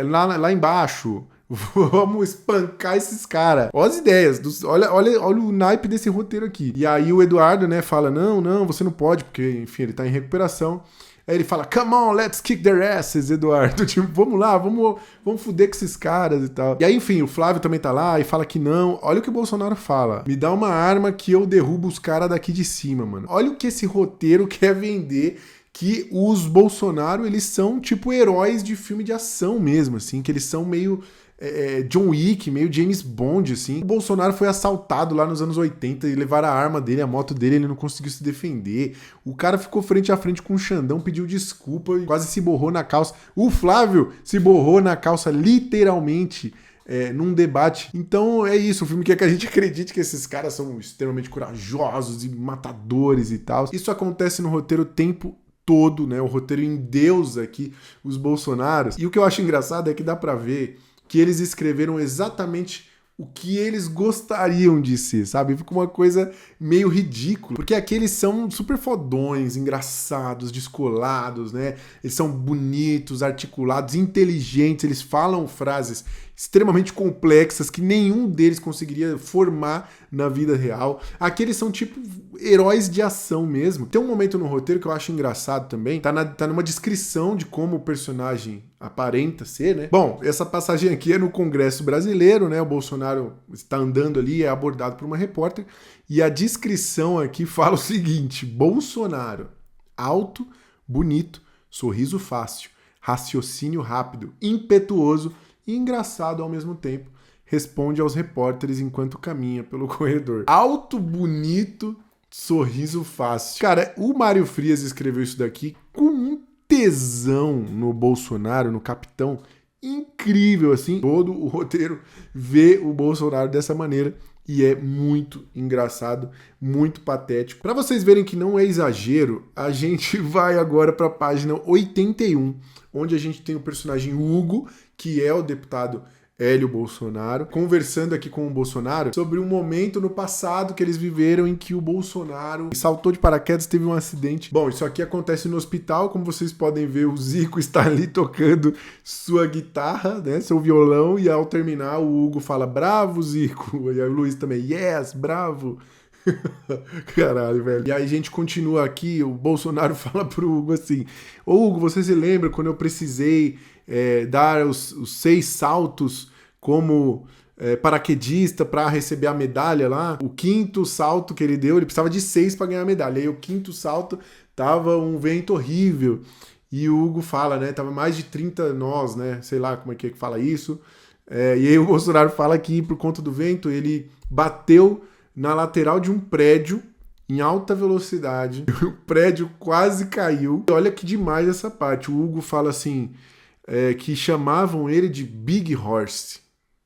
lá embaixo. Vamos espancar esses caras. Olha as ideias. Olha o naipe desse roteiro aqui. E aí o Eduardo, né, fala: não, você não pode, porque, enfim, ele tá em recuperação. Aí ele fala: come on, let's kick their asses, Eduardo. Tipo, vamos lá, vamos fuder com esses caras e tal. E aí, enfim, o Flávio também tá lá e fala que não. Olha o que o Bolsonaro fala: me dá uma arma que eu derrubo os caras daqui de cima, mano. Olha o que esse roteiro quer vender, que os Bolsonaro, eles são tipo heróis de filme de ação mesmo, assim, que eles são meio John Wick, meio James Bond, assim. O Bolsonaro foi assaltado lá nos anos 80 e levaram a arma dele, a moto dele, ele não conseguiu se defender. O cara ficou frente a frente com o Xandão, pediu desculpa e quase se borrou na calça. O Flávio se borrou na calça, literalmente, num debate. Então é isso, o filme quer que a gente acredite que esses caras são extremamente corajosos e matadores e tal. Isso acontece no roteiro o tempo todo, né? O roteiro endeusa aqui os Bolsonaros. E o que eu acho engraçado é que dá pra ver que eles escreveram exatamente o que eles gostariam de ser, sabe? Fica uma coisa meio ridícula, porque aqui eles são super fodões, engraçados, descolados, né? Eles são bonitos, articulados, inteligentes, eles falam frases extremamente complexas que nenhum deles conseguiria formar na vida real. Aqui eles são tipo heróis de ação mesmo. Tem um momento no roteiro que eu acho engraçado também, tá numa descrição de como o personagem aparenta ser, né? Bom, essa passagem aqui é no Congresso Brasileiro, né? O Bolsonaro está andando ali, é abordado por uma repórter, e a descrição aqui fala o seguinte: Bolsonaro, alto, bonito, sorriso fácil, raciocínio rápido, impetuoso e engraçado ao mesmo tempo, responde aos repórteres enquanto caminha pelo corredor. Alto, bonito, sorriso fácil. Cara, o Mário Frias escreveu isso daqui com um tesão no Bolsonaro, no capitão, incrível, assim. Todo o roteiro vê o Bolsonaro dessa maneira e é muito engraçado, muito patético. Para vocês verem que não é exagero, a gente vai agora para a página 81, onde a gente tem o personagem Hugo, que é o deputado Hélio Bolsonaro, conversando aqui com o Bolsonaro sobre um momento no passado que eles viveram em que o Bolsonaro saltou de paraquedas, teve um acidente. Bom, isso aqui acontece no hospital, como vocês podem ver, o Zico está ali tocando sua guitarra, né, seu violão, e ao terminar o Hugo fala, bravo, Zico, e aí o Luiz também, yes, bravo. Caralho, velho. E aí a gente continua aqui, o Bolsonaro fala pro Hugo assim, ô Hugo, você se lembra quando eu precisei dar os 6 saltos como paraquedista para receber a medalha lá? O 5º salto que ele deu, ele precisava de 6 para ganhar a medalha. E aí o 5º salto tava um vento horrível. E o Hugo fala, né, tava mais de 30 nós, né, sei lá como é que fala isso. E aí o Bolsonaro fala que por conta do vento ele bateu na lateral de um prédio em alta velocidade. O prédio quase caiu. Olha que demais essa parte. O Hugo fala assim, que chamavam ele de Big Horse,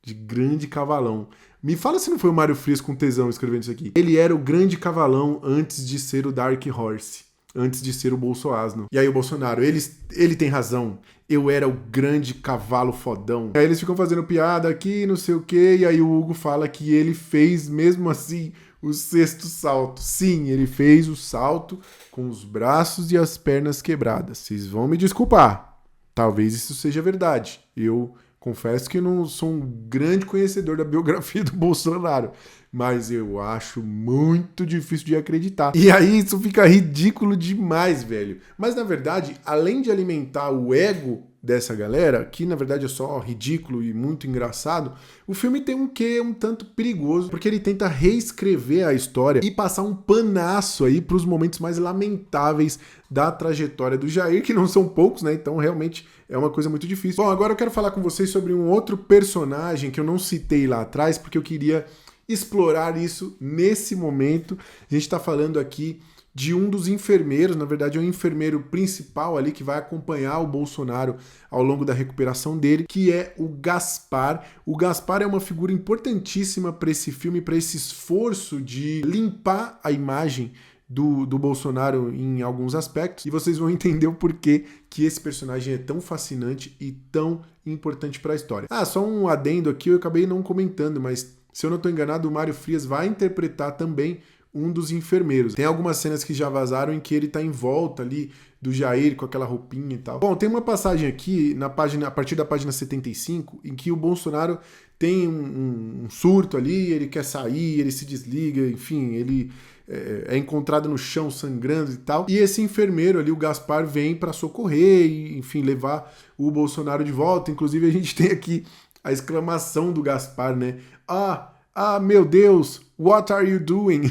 de grande cavalão. Me fala se não foi o Mário Frias com tesão escrevendo isso aqui. Ele era o grande cavalão antes de ser o Dark Horse, antes de ser o Bolsoasno. E aí o Bolsonaro, ele tem razão, eu era o grande cavalo fodão. Aí eles ficam fazendo piada aqui, não sei o quê, e aí o Hugo fala que ele fez mesmo assim o 6º salto. Sim, ele fez o salto com os braços e as pernas quebradas. Vocês vão me desculpar. Talvez isso seja verdade. Eu confesso que eu não sou um grande conhecedor da biografia do Bolsonaro, mas eu acho muito difícil de acreditar. E aí isso fica ridículo demais, velho. Mas na verdade, além de alimentar o ego dessa galera, que na verdade é só ridículo e muito engraçado, o filme tem um quê um tanto perigoso, porque ele tenta reescrever a história e passar um panaço aí pros momentos mais lamentáveis da trajetória do Jair, que não são poucos, né? Então realmente é uma coisa muito difícil. Bom, agora eu quero falar com vocês sobre um outro personagem que eu não citei lá atrás, porque eu queria explorar isso nesse momento. A gente tá falando aqui de um dos enfermeiros, na verdade é o enfermeiro principal ali que vai acompanhar o Bolsonaro ao longo da recuperação dele, que é o Gaspar. O Gaspar é uma figura importantíssima para esse filme, para esse esforço de limpar a imagem do Bolsonaro em alguns aspectos, e vocês vão entender o porquê que esse personagem é tão fascinante e tão importante para a história. Só um adendo aqui, eu acabei não comentando, mas se eu não estou enganado, o Mário Frias vai interpretar também um dos enfermeiros. Tem algumas cenas que já vazaram em que ele tá em volta ali do Jair com aquela roupinha e tal. Bom, tem uma passagem aqui na página, a partir da página 75, em que o Bolsonaro tem um surto ali, ele quer sair, ele se desliga, enfim, ele é encontrado no chão sangrando e tal. E esse enfermeiro ali, o Gaspar, vem para socorrer e, enfim, levar o Bolsonaro de volta. Inclusive a gente tem aqui a exclamação do Gaspar, né? Meu Deus, what are you doing?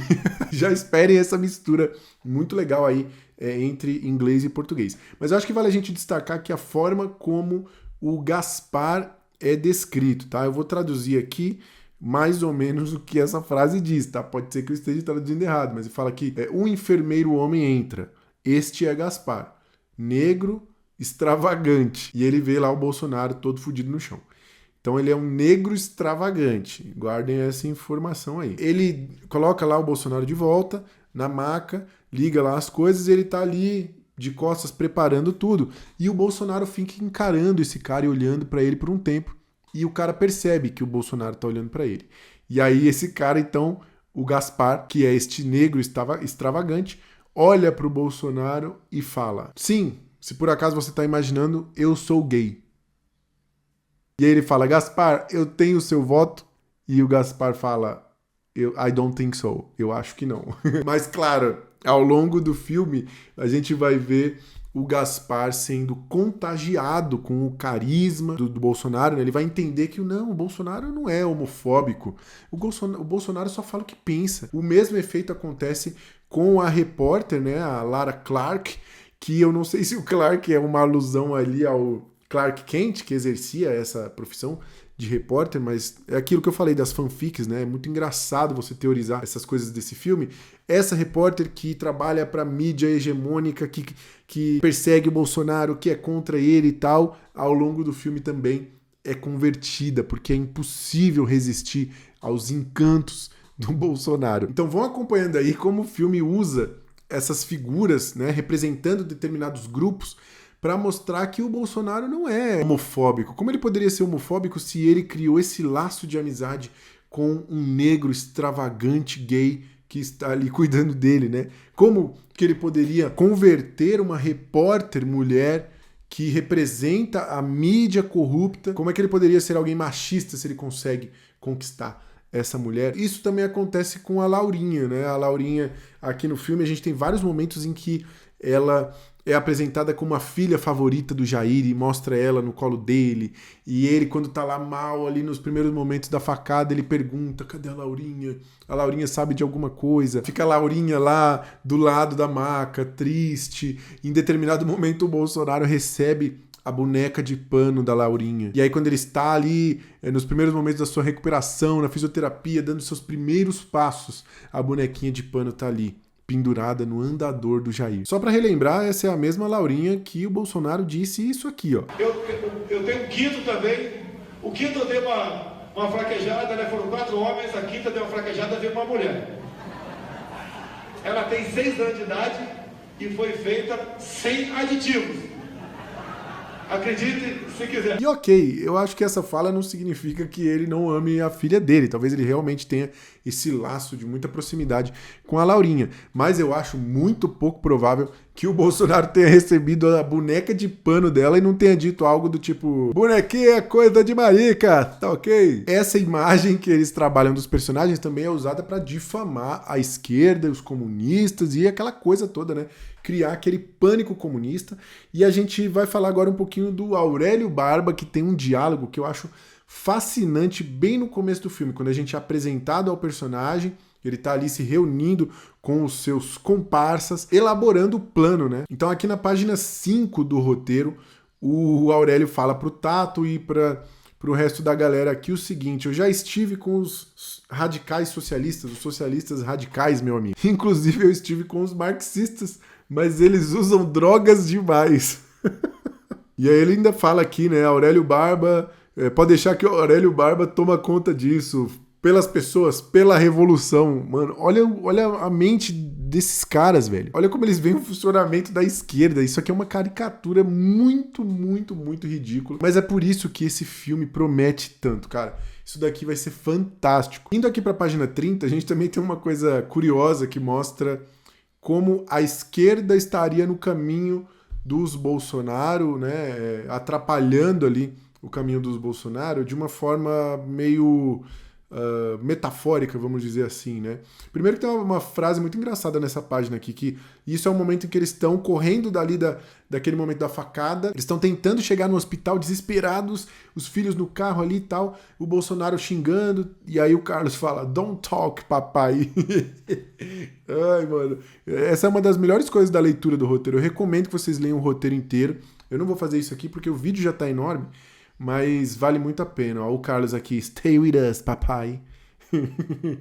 Já esperem essa mistura muito legal aí entre inglês e português. Mas eu acho que vale a gente destacar que a forma como o Gaspar é descrito, tá? Eu vou traduzir aqui mais ou menos o que essa frase diz, tá? Pode ser que eu esteja traduzindo errado, mas ele fala que um enfermeiro homem entra, este é Gaspar, negro, extravagante, e ele vê lá o Bolsonaro todo fudido no chão. Então ele é um negro extravagante, guardem essa informação aí. Ele coloca lá o Bolsonaro de volta na maca, liga lá as coisas e ele tá ali de costas preparando tudo. E o Bolsonaro fica encarando esse cara e olhando para ele por um tempo. E o cara percebe que o Bolsonaro tá olhando para ele. E aí esse cara, então, o Gaspar, que é este negro extravagante, olha pro Bolsonaro e fala: sim, se por acaso você tá imaginando, eu sou gay. E aí ele fala, Gaspar, eu tenho o seu voto? E o Gaspar fala, I don't think so. Eu acho que não. Mas claro, ao longo do filme, a gente vai ver o Gaspar sendo contagiado com o carisma do Bolsonaro, né? Ele vai entender que o Bolsonaro não é homofóbico. O Bolsonaro só fala o que pensa. O mesmo efeito acontece com a repórter, né? A Lara Clark, que eu não sei se o Clark é uma alusão ali ao Clark Kent, que exercia essa profissão de repórter, mas é aquilo que eu falei das fanfics, né? É muito engraçado você teorizar essas coisas desse filme. Essa repórter que trabalha para mídia hegemônica, que persegue o Bolsonaro, que é contra ele e tal, ao longo do filme também é convertida, porque é impossível resistir aos encantos do Bolsonaro. Então vão acompanhando aí como o filme usa essas figuras, né, representando determinados grupos, para mostrar que o Bolsonaro não é homofóbico. Como ele poderia ser homofóbico se ele criou esse laço de amizade com um negro extravagante gay que está ali cuidando dele, né? Como que ele poderia converter uma repórter mulher que representa a mídia corrupta? Como é que ele poderia ser alguém machista se ele consegue conquistar essa mulher? Isso também acontece com a Laurinha, né? A Laurinha, aqui no filme, a gente tem vários momentos em que ela é apresentada como a filha favorita do Jair e mostra ela no colo dele. E ele, quando tá lá mal, ali nos primeiros momentos da facada, ele pergunta, cadê a Laurinha? A Laurinha sabe de alguma coisa. Fica a Laurinha lá do lado da maca, triste. Em determinado momento, o Bolsonaro recebe a boneca de pano da Laurinha. E aí, quando ele está ali, nos primeiros momentos da sua recuperação, na fisioterapia, dando seus primeiros passos, a bonequinha de pano tá ali, pendurada no andador do Jair. Só para relembrar, essa é a mesma Laurinha que o Bolsonaro disse isso aqui, ó. Eu tenho um quinto também. O quinto eu dei uma fraquejada, né? Foram 4 homens, a quinta deu uma fraquejada, veio uma mulher. Ela tem 6 anos de idade e foi feita sem aditivos. Acredite se quiser. E ok, eu acho que essa fala não significa que ele não ame a filha dele. Talvez ele realmente tenha esse laço de muita proximidade com a Laurinha. Mas eu acho muito pouco provável que o Bolsonaro tenha recebido a boneca de pano dela e não tenha dito algo do tipo, bonequinha é coisa de marica, tá ok? Essa imagem que eles trabalham dos personagens também é usada para difamar a esquerda, os comunistas e aquela coisa toda, né? Criar aquele pânico comunista. E a gente vai falar agora um pouquinho do Aurélio Barba, que tem um diálogo que eu acho fascinante bem no começo do filme, quando a gente é apresentado ao personagem, ele tá ali se reunindo com os seus comparsas, elaborando o plano, né? Então aqui na página 5 do roteiro, o Aurélio fala pro Tato e pro resto da galera aqui o seguinte, eu já estive com os radicais socialistas, os socialistas radicais, meu amigo. Inclusive eu estive com os marxistas, mas eles usam drogas demais. E aí ele ainda fala aqui, né, Aurélio Barba, pode deixar que o Aurélio Barba toma conta disso, pelas pessoas, pela revolução. Mano, olha a mente desses caras, velho. Olha como eles veem o funcionamento da esquerda. Isso aqui é uma caricatura muito, muito, muito ridícula. Mas é por isso que esse filme promete tanto, cara. Isso daqui vai ser fantástico. Indo aqui pra página 30, a gente também tem uma coisa curiosa que mostra como a esquerda estaria no caminho dos Bolsonaro, né? Atrapalhando ali o caminho dos Bolsonaro de uma forma meio metafórica, vamos dizer assim, né? Primeiro que tem uma frase muito engraçada nessa página aqui, que isso é um momento em que eles estão correndo dali daquele momento da facada, eles estão tentando chegar no hospital desesperados, os filhos no carro ali e tal, o Bolsonaro xingando, e aí o Carlos fala, don't talk, papai. Ai, mano, essa é uma das melhores coisas da leitura do roteiro, eu recomendo que vocês leiam o roteiro inteiro, eu não vou fazer isso aqui porque o vídeo já tá enorme, mas vale muito a pena. Ó, o Carlos aqui, stay with us, papai.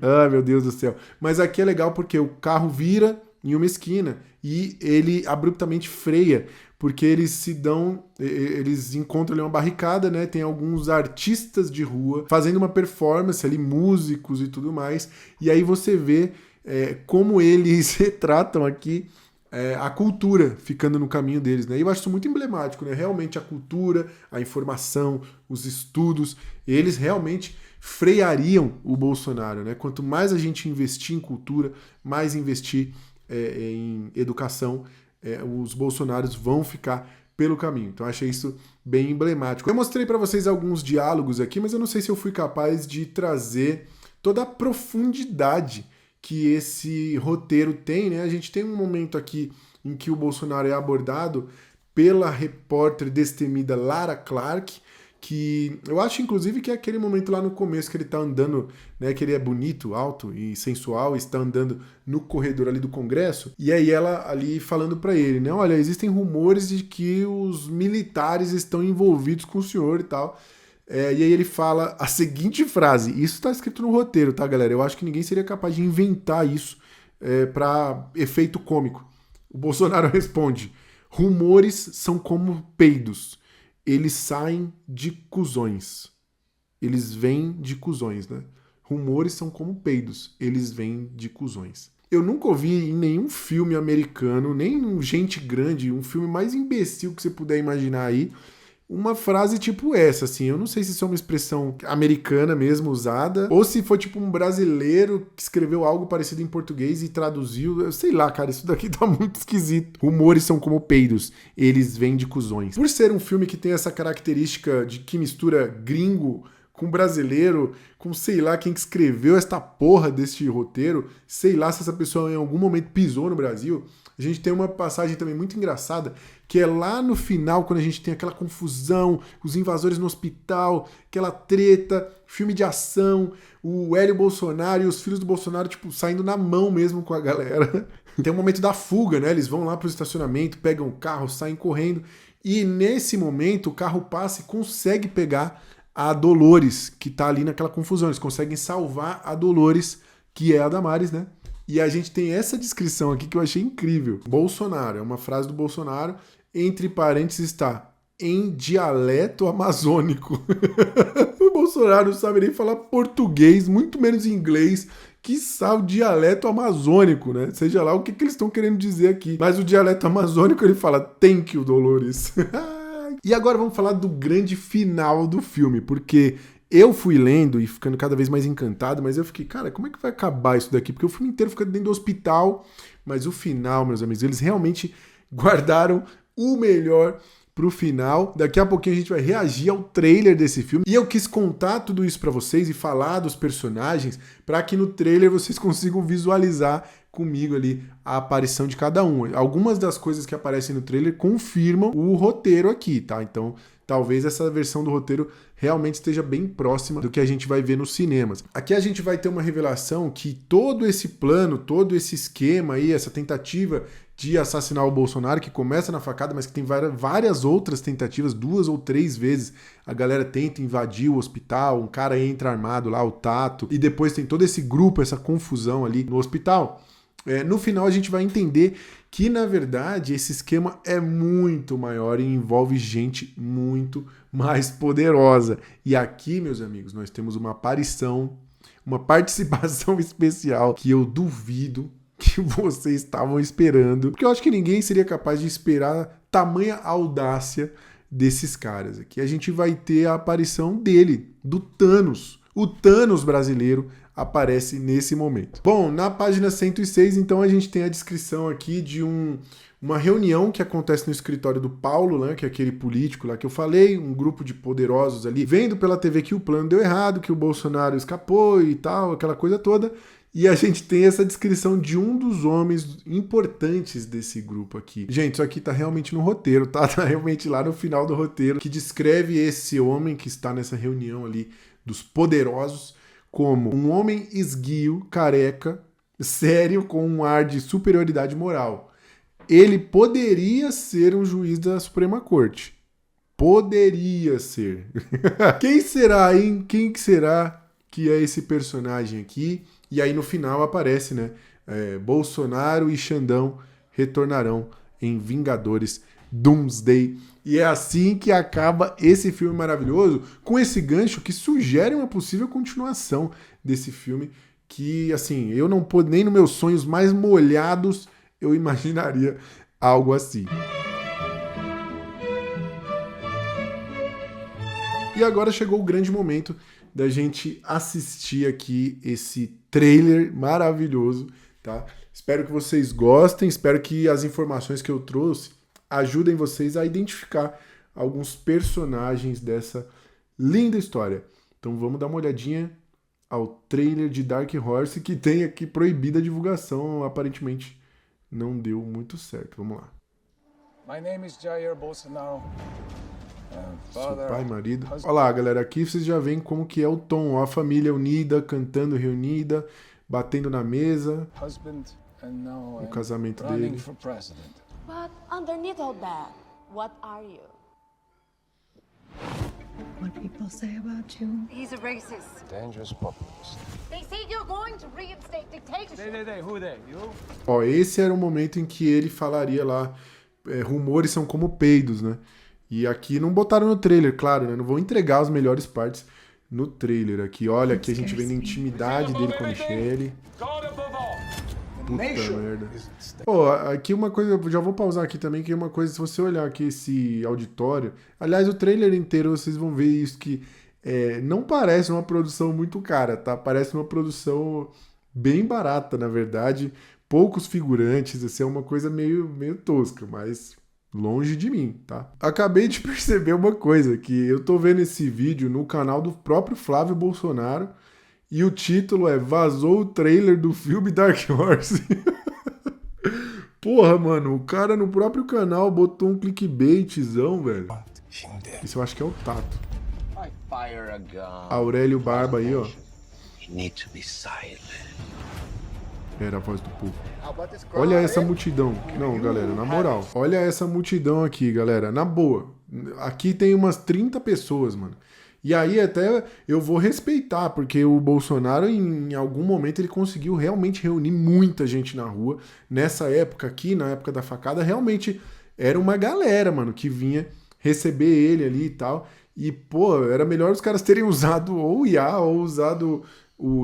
Ai, meu Deus do céu. Mas aqui é legal porque o carro vira em uma esquina e ele abruptamente freia, porque eles encontram ali uma barricada, né? Tem alguns artistas de rua fazendo uma performance ali, músicos e tudo mais. E aí você vê como eles retratam aqui a cultura ficando no caminho deles, né? E eu acho isso muito emblemático, né? Realmente a cultura, a informação, os estudos, eles realmente freariam o Bolsonaro, né? Quanto mais a gente investir em cultura, mais investir em educação, os bolsonaros vão ficar pelo caminho. Então achei isso bem emblemático. Eu mostrei para vocês alguns diálogos aqui, mas eu não sei se eu fui capaz de trazer toda a profundidade que esse roteiro tem, né? A gente tem um momento aqui em que o Bolsonaro é abordado pela repórter destemida Lara Clark, que eu acho, inclusive, que é aquele momento lá no começo que ele tá andando, né, que ele é bonito, alto e sensual, e está andando no corredor ali do Congresso, e aí ela ali falando para ele, né, olha, existem rumores de que os militares estão envolvidos com o senhor e tal, e aí ele fala a seguinte frase, isso tá escrito no roteiro, tá, galera? Eu acho que ninguém seria capaz de inventar isso para efeito cômico. O Bolsonaro responde, rumores são como peidos. Eles saem de cuzões. Eles vêm de cuzões, né? Rumores são como peidos. Eles vêm de cuzões. Eu nunca ouvi em nenhum filme americano, nem um Gente Grande, um filme mais imbecil que você puder imaginar aí, uma frase tipo essa, assim. Eu não sei se isso é uma expressão americana mesmo usada, ou se foi tipo um brasileiro que escreveu algo parecido em português e traduziu. Eu sei lá, cara, isso daqui tá muito esquisito. Rumores são como peidos, eles vêm de cuzões. Por ser um filme que tem essa característica de que mistura gringo com brasileiro, com sei lá quem que escreveu esta porra desse roteiro, sei lá se essa pessoa em algum momento pisou no Brasil. A gente tem uma passagem também muito engraçada, que é lá no final, quando a gente tem aquela confusão, os invasores no hospital, aquela treta, filme de ação, o Hélio Bolsonaro e os filhos do Bolsonaro, tipo, saindo na mão mesmo com a galera. Tem um momento da fuga, né? Eles vão lá pro estacionamento, pegam o carro, saem correndo, e nesse momento o carro passa e consegue pegar a Dolores, que tá ali naquela confusão. Eles conseguem salvar a Dolores, que é a Damares, né? E a gente tem essa descrição aqui que eu achei incrível. Bolsonaro, é uma frase do Bolsonaro, entre parênteses está, em dialeto amazônico. O Bolsonaro não sabe nem falar português, muito menos inglês, quiçá o dialeto amazônico, né? Seja lá o que eles estão querendo dizer aqui. Mas o dialeto amazônico ele fala, thank you, Dolores. E agora vamos falar do grande final do filme, porque eu fui lendo e ficando cada vez mais encantado, mas eu fiquei, cara, como é que vai acabar isso daqui? Porque o filme inteiro fica dentro do hospital, mas o final, meus amigos, eles realmente guardaram o melhor pro final. Daqui a pouquinho a gente vai reagir ao trailer desse filme. E eu quis contar tudo isso pra vocês e falar dos personagens para que no trailer vocês consigam visualizar comigo ali a aparição de cada um. Algumas das coisas que aparecem no trailer confirmam o roteiro aqui, tá? Então, talvez essa versão do roteiro realmente esteja bem próxima do que a gente vai ver nos cinemas. Aqui a gente vai ter uma revelação que todo esse plano, todo esse esquema aí, essa tentativa de assassinar o Bolsonaro, que começa na facada, mas que tem várias outras tentativas, 2 ou 3 vezes a galera tenta invadir o hospital, um cara entra armado lá, o Tato, e depois tem todo esse grupo, essa confusão ali no hospital. No final a gente vai entender que, na verdade, esse esquema é muito maior e envolve gente muito mais poderosa. E aqui, meus amigos, nós temos uma aparição, uma participação especial que eu duvido que vocês estavam esperando, porque eu acho que ninguém seria capaz de esperar tamanha audácia desses caras aqui. A gente vai ter a aparição dele, do Thanos. O Thanos brasileiro aparece nesse momento. Bom, na página 106, então, a gente tem a descrição aqui de uma reunião que acontece no escritório do Paulo, né, que é aquele político lá que eu falei, um grupo de poderosos ali, vendo pela TV que o plano deu errado, que o Bolsonaro escapou e tal, aquela coisa toda. E a gente tem essa descrição de um dos homens importantes desse grupo aqui. Gente, isso aqui tá realmente no roteiro, tá? Tá realmente lá no final do roteiro, que descreve esse homem que está nessa reunião ali dos poderosos como um homem esguio, careca, sério, com um ar de superioridade moral. Ele poderia ser um juiz da Suprema Corte. Poderia ser. Quem será, hein? Quem será que é esse personagem aqui? E aí no final aparece, né? Bolsonaro e Xandão retornarão em Vingadores Doomsday. E é assim que acaba esse filme maravilhoso, com esse gancho que sugere uma possível continuação desse filme, que, assim, eu não pude, nem nos meus sonhos mais molhados, eu imaginaria algo assim. E agora chegou o grande momento da gente assistir aqui esse trailer maravilhoso, tá? Espero que vocês gostem, espero que as informações que eu trouxe ajudem vocês a identificar alguns personagens dessa linda história. Então vamos dar uma olhadinha ao trailer de Dark Horse, que tem aqui proibida a divulgação, aparentemente não deu muito certo. Vamos lá. My name is Jair Bolsonaro. Seu pai, marido. Olha lá, galera, aqui vocês já veem como que é o tom, ó, a família unida, cantando, reunida, batendo na mesa, o casamento dele. But underneath all that, what are you? What people say about you. He's a racist. Dangerous populist. They say you're going to reinstate dictatorship. They, who they? You? Ó, esse era o momento em que ele falaria lá, rumores são como peidos, né? E aqui não botaram no trailer, claro, né? Não vão entregar as melhores partes no trailer aqui. Olha, aqui a gente vê a intimidade dele com a Michelle. Puta merda. Pô, aqui uma coisa, eu já vou pausar aqui também, que é uma coisa, se você olhar aqui esse auditório, aliás, o trailer inteiro vocês vão ver isso, que não parece uma produção muito cara, tá? Parece uma produção bem barata, na verdade, poucos figurantes, assim, é uma coisa meio tosca, mas longe de mim, tá? Acabei de perceber uma coisa, que eu tô vendo esse vídeo no canal do próprio Flávio Bolsonaro, e o título é Vazou o trailer do filme Dark Horse. Porra, mano, o cara no próprio canal botou um clickbaitzão, velho. Isso eu acho que é o Tato. Aurélio Barba aí, ó. Era a voz do povo. Olha essa multidão. Não, galera, na moral. Olha essa multidão aqui, galera. Na boa. Aqui tem umas 30 pessoas, mano. E aí até eu vou respeitar, porque o Bolsonaro, em algum momento, ele conseguiu realmente reunir muita gente na rua. Nessa época aqui, na época da facada, realmente era uma galera, mano, que vinha receber ele ali e tal. E, pô, era melhor os caras terem usado ou IA ou usado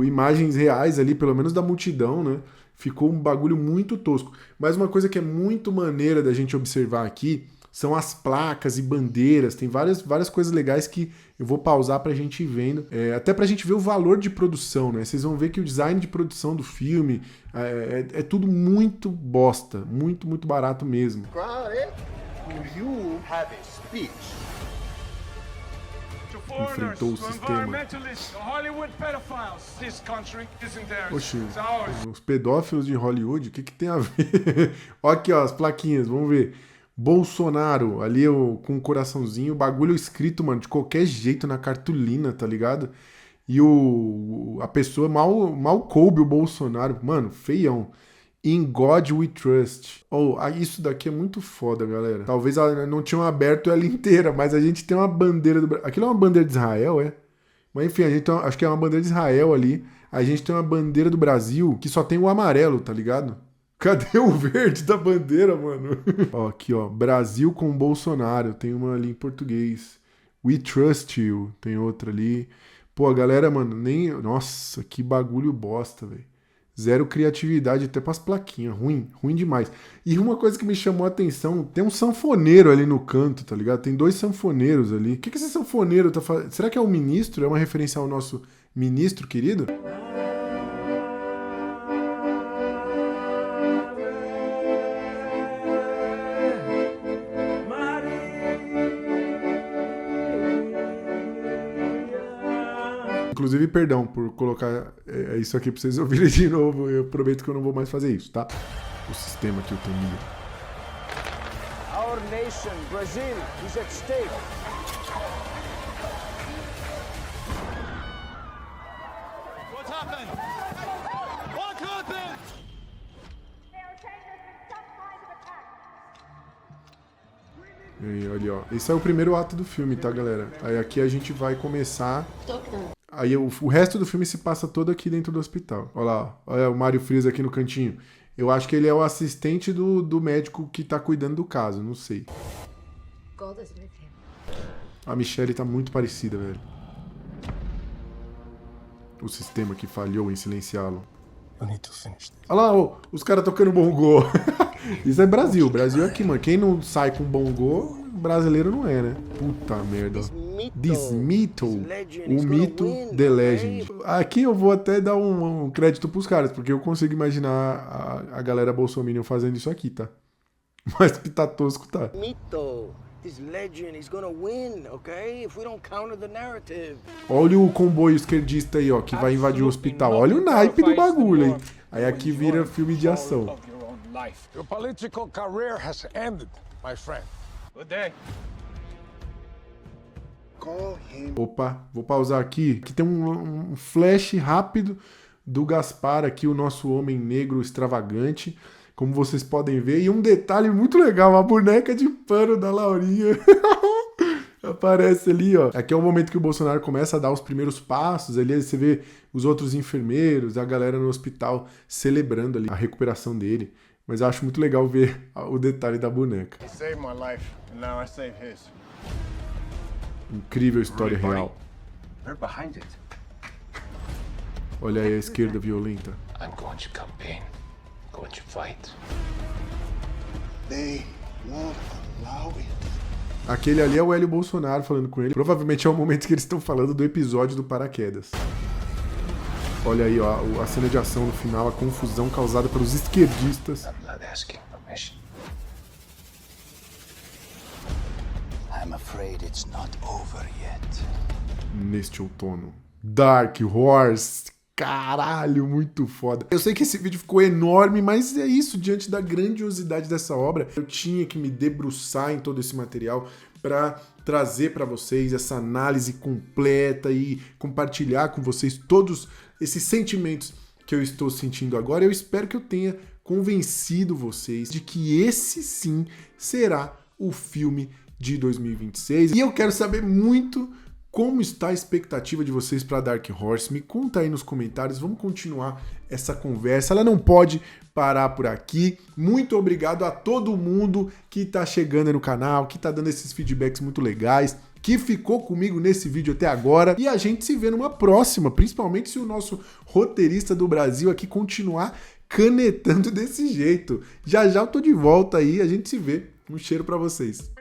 imagens reais ali, pelo menos da multidão, né? Ficou um bagulho muito tosco. Mas uma coisa que é muito maneira da gente observar aqui são as placas e bandeiras. Tem várias coisas legais que eu vou pausar pra gente ir vendo. Até pra gente ver o valor de produção, né? Vocês vão ver que o design de produção do filme é tudo muito bosta. Muito, muito barato mesmo. Enfrentou o sistema. Oxi, os pedófilos de Hollywood, o que tem a ver? Olha aqui, ó, as plaquinhas, vamos ver. Bolsonaro, ali com um coraçãozinho, o bagulho escrito, mano, de qualquer jeito na cartolina, tá ligado? E a pessoa mal coube o Bolsonaro, mano, feião. In God We Trust. Isso daqui é muito foda, galera. Talvez não tinham aberto ela inteira, mas a gente tem uma bandeira do Brasil. Aquilo é uma bandeira de Israel, é? Mas enfim, acho que é uma bandeira de Israel ali. A gente tem uma bandeira do Brasil que só tem o amarelo, tá ligado? Cadê o verde da bandeira, mano? Ó, aqui, ó. Brasil com Bolsonaro. Tem uma ali em português. We Trust You. Tem outra ali. Pô, a galera, mano, nem... Nossa, que bagulho bosta, velho. Zero criatividade até pras plaquinhas. Ruim demais. E uma coisa que me chamou a atenção, tem um sanfoneiro ali no canto, tá ligado? Tem 2 sanfoneiros ali. O que esse sanfoneiro tá fazendo? Será que é um ministro? É uma referência ao nosso ministro querido? Inclusive, perdão por colocar isso aqui pra vocês ouvirem de novo. Eu prometo que eu não vou mais fazer isso, tá? O sistema que eu tenho. Our nation, Brazil, is at stake. What happened? What happened? E aí, olha, ó. Esse é o primeiro ato do filme, tá, galera? Aí aqui a gente vai começar... Aí o resto do filme se passa todo aqui dentro do hospital. Olha lá, olha o Mário Frias aqui no cantinho. Eu acho que ele é o assistente do médico que tá cuidando do caso, não sei. A Michelle tá muito parecida, velho. O sistema que falhou em silenciá-lo. Olha lá, os caras tocando bongô. Isso é Brasil. Brasil é aqui, mano. Quem não sai com bongô, brasileiro não é, né? Puta merda. This Mytho, o mito The Legend. Aqui eu vou até dar um crédito pros caras, porque eu consigo imaginar a galera bolsominion fazendo isso aqui, tá? Mas que tá tosco, tá. Mito, this legend is gonna win, okay? If we don't counter the narrative. Olha o comboio esquerdista aí, ó, que vai invadir o hospital. Olha o naipe do bagulho aí. Aí aqui vira filme de ação. Your political career has ended, my friend. Good day. Opa, vou pausar aqui. Aqui tem um flash rápido do Gaspar aqui, o nosso homem negro extravagante, como vocês podem ver. E um detalhe muito legal, a boneca de pano da Laurinha. Aparece ali, ó. Aqui é o momento que o Bolsonaro começa a dar os primeiros passos. Ali você vê os outros enfermeiros, a galera no hospital celebrando ali a recuperação dele. Mas eu acho muito legal ver o detalhe da boneca. He saved my life, and now I save his. Incrível história real. We're behind it. Olha aí a esquerda violenta. I'm going to campaign. Going to fight. They won't allow it. Aquele ali é o Hélio Bolsonaro falando com ele. Provavelmente é o momento que eles estão falando do episódio do paraquedas. Olha aí, ó, a cena de ação no final, a confusão causada pelos esquerdistas. I'm not asking permission. I'm afraid it's not over yet. Neste outono. Dark Horse. Caralho, muito foda. Eu sei que esse vídeo ficou enorme, mas é isso, diante da grandiosidade dessa obra. Eu tinha que me debruçar em todo esse material para trazer para vocês essa análise completa e compartilhar com vocês todos esses sentimentos que eu estou sentindo agora. Eu espero que eu tenha convencido vocês de que esse sim será o filme de 2026. E eu quero saber muito como está a expectativa de vocês para Dark Horse. Me conta aí nos comentários, vamos continuar essa conversa. Ela não pode parar por aqui. Muito obrigado a todo mundo que está chegando aí no canal, que está dando esses feedbacks muito legais, que ficou comigo nesse vídeo até agora. E a gente se vê numa próxima, principalmente se o nosso roteirista do Brasil aqui continuar canetando desse jeito. Já já eu tô de volta aí, a gente se vê. Um cheiro para vocês.